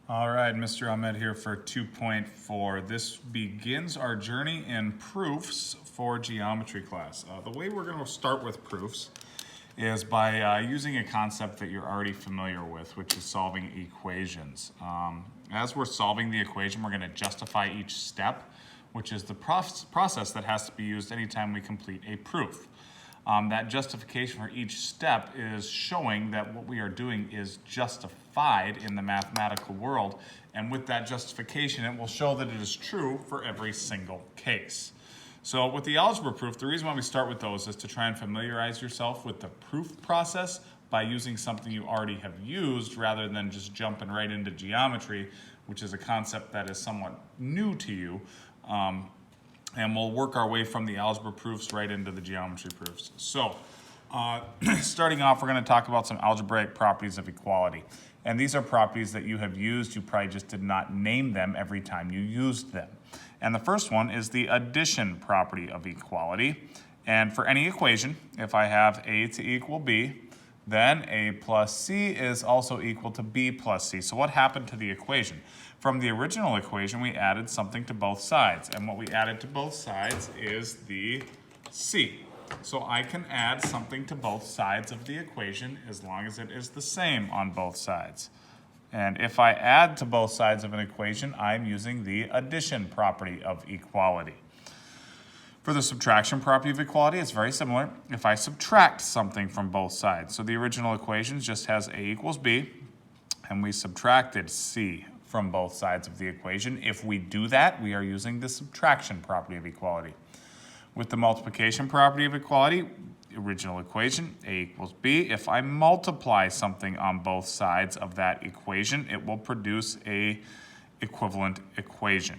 All right, Mr. Ahmed here for 2.4. This begins our journey in proofs for geometry class. The way we're going to start with proofs is by using a concept that you're already familiar with, which is solving equations. As we're solving the equation, we're going to justify each step, which is the process that has to be used anytime we complete a proof. That justification for each step is showing that what we are doing is justified in the mathematical world, and with that justification it will show that it is true for every single case. So with the algebra proof, the reason why we start with those is to try and familiarize yourself with the proof process by using something you already have used rather than just jumping right into geometry, which is a concept that is somewhat new to you. And we'll work our way from the algebra proofs right into the geometry proofs. So, starting off, we're going to talk about some algebraic properties of equality. And these are properties that you have used, you probably just did not name them every time you used them. And the first one is the addition property of equality. And for any equation, if I have A to equal B, then A plus C is also equal to B plus C. So what happened to the equation? From the original equation, we added something to both sides. And what we added to both sides is the C. So I can add something to both sides of the equation as long as it is the same on both sides. And if I add to both sides of an equation, I'm using the addition property of equality. For the subtraction property of equality, it's very similar. If I subtract something from both sides, so the original equation just has A equals B, and we subtracted C from both sides of the equation. If we do that, we are using the subtraction property of equality. With the multiplication property of equality, original equation, A equals B. If I multiply something on both sides of that equation, it will produce a equivalent equation.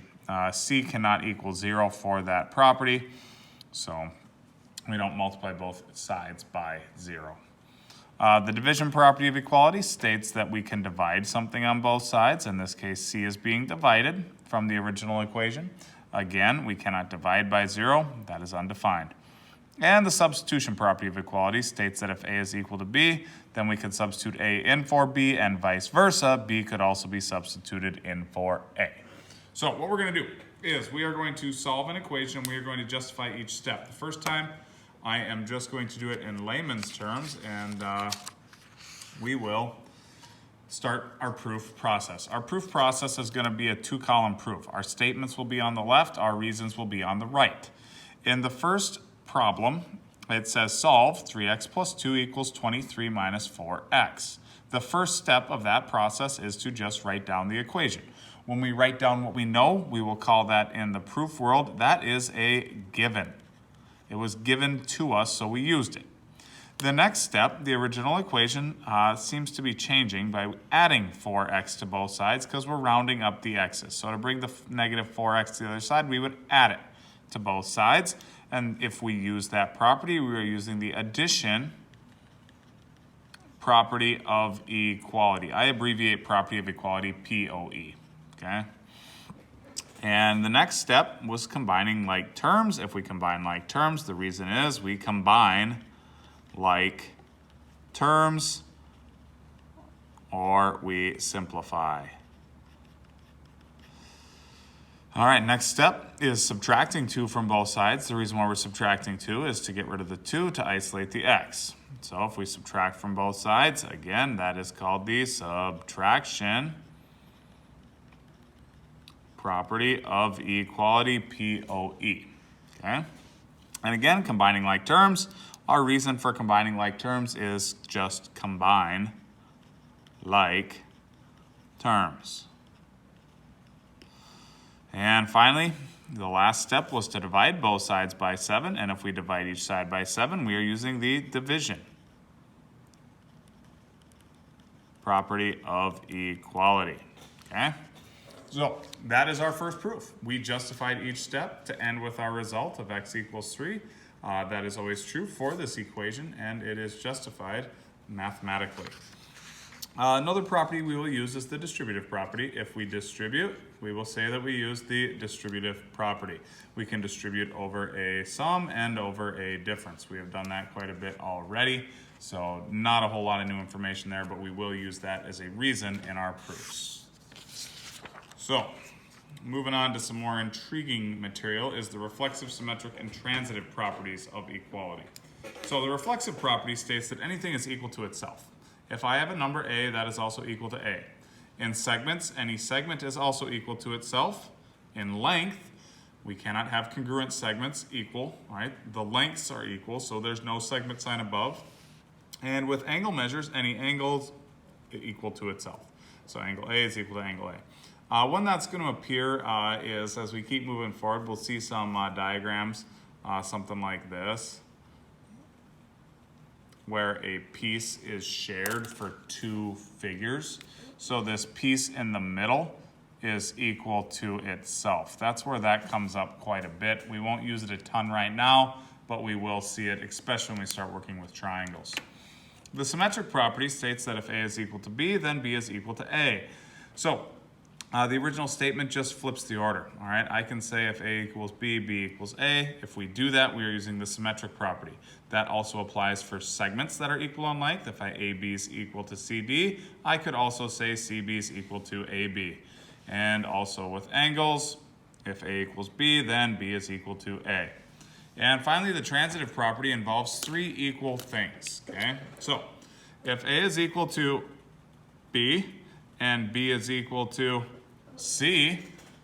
C cannot equal 0 for that property, so we don't multiply both sides by 0. The division property of equality states that we can divide something on both sides. In this case, C is being divided from the original equation. Again, we cannot divide by 0. That is undefined. And the substitution property of equality states that if A is equal to B, then we can substitute A in for B, and vice versa. B could also be substituted in for A. So what we're going to do is we are going to solve an equation. We are going to justify each step. The first time, I am just going to do it in layman's terms, and we will start our proof process. Our proof process is going to be a 2-column proof. Our statements will be on the left, our reasons will be on the right. In the first problem, it says solve 3x plus 2 equals 23 minus 4x. The first step of that process is to just write down the equation. When we write down what we know, we will call that in the proof world, that is a given. It was given to us, so we used it. The next step, the original equation, seems to be changing by adding 4x to both sides because we're rounding up the x's. So to bring the negative 4x to the other side, we would add it to both sides. And if we use that property, we are using the addition property of equality. I abbreviate property of equality POE. Okay? And the next step was combining like terms. If we combine like terms, the reason is we combine like terms or we simplify. All right, next step is subtracting 2 from both sides. The reason why we're subtracting 2 is to get rid of the 2 to isolate the x. So if we subtract from both sides, again, that is called the subtraction property of equality, POE. Okay? And again, combining like terms. Our reason for combining like terms is just combine like terms. And finally, the last step was to divide both sides by 7. And if we divide each side by 7, we are using the division property of equality. Okay? So that is our first proof. We justified each step to end with our result of x equals 3. That is always true for this equation, and it is justified mathematically. Another property we will use is the distributive property. If we distribute, we will say that we use the distributive property. We can distribute over a sum and over a difference. We have done that quite a bit already, so not a whole lot of new information there, but we will use that as a reason in our proofs. So, moving on to some more intriguing material is the reflexive, symmetric, and transitive properties of equality. So the reflexive property states that anything is equal to itself. If I have a number a, that is also equal to a. In segments, any segment is also equal to itself. In length, we cannot have congruent segments equal, right? The lengths are equal, so there's no segment sign above. And with angle measures, any angles equal to itself. So angle A is equal to angle A. When that's going to appear is as we keep moving forward, we'll see some diagrams, something like this, where a piece is shared for two figures. So this piece in the middle is equal to itself. That's where that comes up quite a bit. We won't use it a ton right now, but we will see it, especially when we start working with triangles. The symmetric property states that if A is equal to B, then B is equal to A. So the original statement just flips the order, all right? I can say if A equals B, B equals A. If we do that, we are using the symmetric property. That also applies for segments that are equal in length. If AB is equal to CD, I could also say CB is equal to AB. And also with angles, if A equals B, then B is equal to A. And finally, the transitive property involves three equal things, okay? So if A is equal to B and B is equal to C,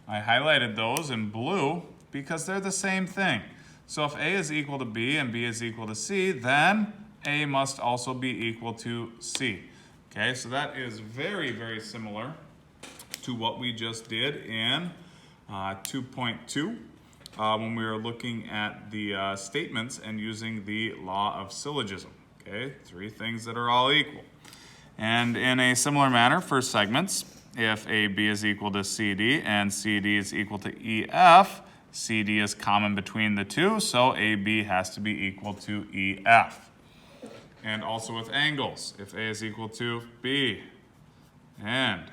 I highlighted those in blue because they're the same thing. So if A is equal to B and B is equal to C, then A must also be equal to C. Okay, so that is very, very similar to what we just did in 2.2 when we were looking at the statements and using the law of syllogism. Okay, three things that are all equal. And in a similar manner for segments, if AB is equal to CD and CD is equal to EF, CD is common between the two, so AB has to be equal to EF. And also with angles, if A is equal to B and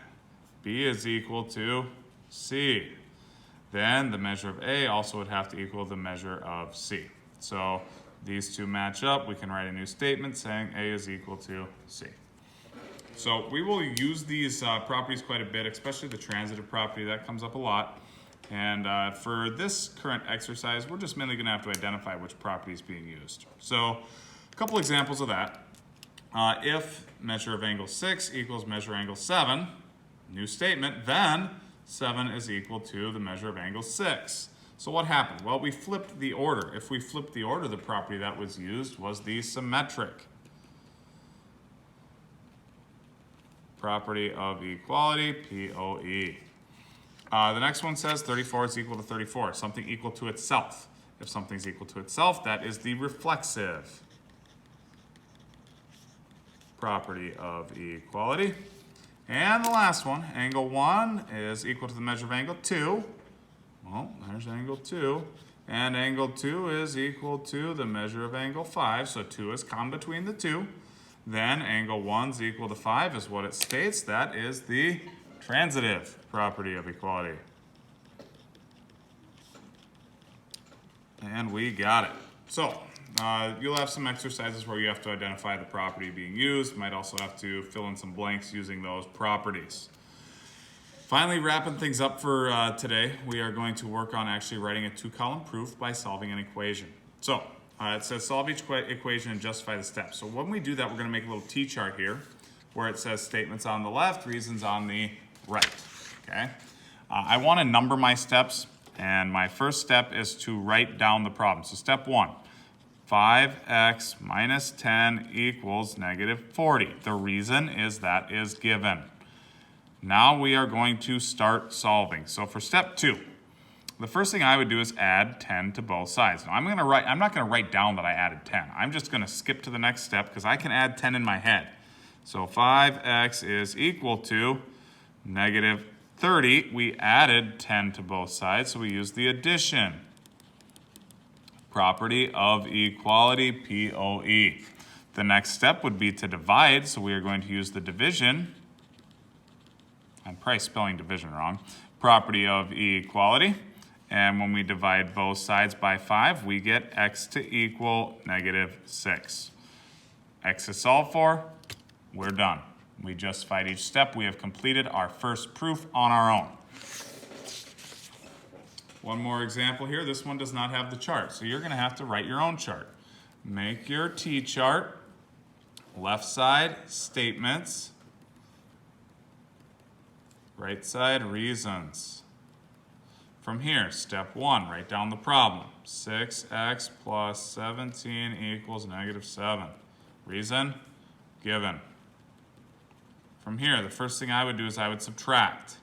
B is equal to C, then the measure of A also would have to equal the measure of C. So these two match up. We can write a new statement saying A is equal to C. So we will use these properties quite a bit, especially the transitive property. That comes up a lot. And for this current exercise, we're just mainly going to have to identify which property is being used. So a couple examples of that. If measure of angle 6 equals measure angle 7, new statement, then 7 is equal to the measure of angle 6. So what happened? Well, we flipped the order. If we flipped the order, the property that was used was the symmetric property of equality, POE. The next one says 34 is equal to 34, something equal to itself. If something's equal to itself, that is the reflexive property of equality. And the last one, angle 1 is equal to the measure of angle 2. Well, there's angle 2. And angle 2 is equal to the measure of angle 5, so 2 is common between the two. Then angle 1 is equal to 5 is what it states. That is the transitive property of equality. And we got it. So you'll have some exercises where you have to identify the property being used. You might also have to fill in some blanks using those properties. Finally, wrapping things up for today, we are going to work on actually writing a two-column proof by solving an equation. So it says solve each equation and justify the steps. So when we do that, we're going to make a little T-chart here where it says statements on the left, reasons on the right. Okay. I want to number my steps, and my first step is to write down the problem. So step 1, 5x minus 10 equals negative 40. The reason is that is given. Now we are going to start solving. So for step 2, the first thing I would do is add 10 to both sides. Now I'm not going to write down that I added 10. I'm just going to skip to the next step because I can add 10 in my head. So 5x is equal to negative 30. We added 10 to both sides, so we use the addition property of equality, POE. The next step would be to divide, so we are going to use the division. I'm probably spelling division wrong. Property of equality. And when we divide both sides by 5, we get x to equal negative 6. X is solved for. We're done. We justified each step. We have completed our first proof on our own. One more example here. This one does not have the chart, so you're going to have to write your own chart. Make your T-chart. Left side, statements. Right side, reasons. From here, step 1, write down the problem. 6x plus 17 equals negative 7. Reason, given. From here, the first thing I would do is I would subtract.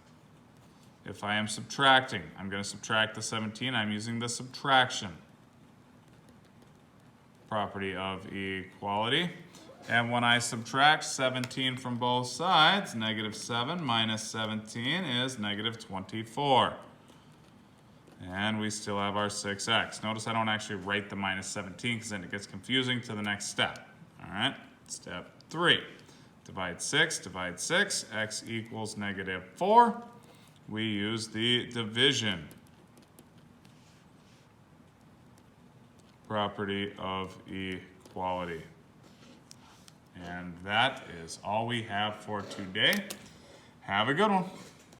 If I am subtracting, I'm going to subtract the 17. I'm using the subtraction property of equality. And when I subtract 17 from both sides, negative 7 minus 17 is negative 24. And we still have our 6x. Notice I don't actually write the minus 17 because then it gets confusing to the next step. All right, step 3. Divide 6, x equals negative 4. We use the division property of equality. And that is all we have for today. Have a good one.